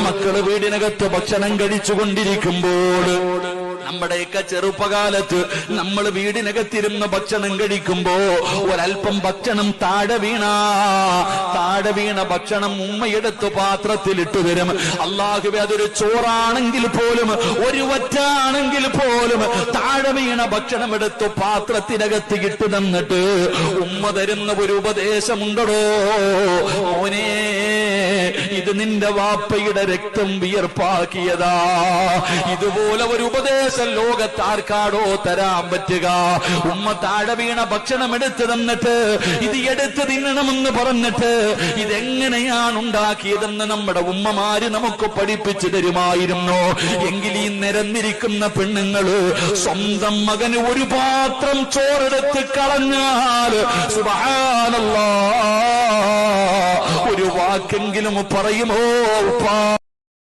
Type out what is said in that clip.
മക്കള് വീടിനകത്ത് ഭക്ഷണം കഴിച്ചുകൊണ്ടിരിക്കുമ്പോൾ, നമ്മുടെയൊക്കെ ചെറുപ്പകാലത്ത് നമ്മൾ വീടിനകത്തിരുന്ന് ഭക്ഷണം കഴിക്കുമ്പോ ഒരൽപ്പം ഭക്ഷണം താഴെ വീണ ഭക്ഷണം ഉമ്മയെടുത്ത് പാത്രത്തിലിട്ട് തരും. അല്ലാഹുവേ, അതൊരു ചോറാണെങ്കിൽ പോലും ഒരു വറ്റാണെങ്കിൽ പോലും താഴെ വീണ ഭക്ഷണം എടുത്ത് പാത്രത്തിനകത്ത് ഇട്ട് തന്നിട്ട് ഉമ്മ തരുന്ന ഒരു ഉപദേശമുണ്ടോ, മോനെ ഇത് നിന്റെ വാപ്പയുടെ രക്തം വിയർപ്പാക്കിയതാ. ഇതുപോലെ ഒരു ഉപദേശം ലോകത്താർക്കാടോ തരാൻ പറ്റുക? ഉമ്മ താഴെ വീണ ഭക്ഷണം എടുത്തു തന്നിട്ട് ഇത് എടുത്ത് തിന്നണമെന്ന് പറഞ്ഞിട്ട് ഇതെങ്ങനെയാണ് ഉണ്ടാക്കിയതെന്ന് നമ്മുടെ ഉമ്മമാര് നമുക്ക് പഠിപ്പിച്ചു തരുമായിരുന്നു. എങ്കിൽ ഈ നിരന്നിരിക്കുന്ന പെണ്ണുങ്ങള് സ്വന്തം മകന് ഒരു പാത്രം ചോറെടുത്ത് കളഞ്ഞാൽ സുബ്ഹാനല്ലാഹ് ഒരു വാക്കെങ്കിലും പറയുമോ?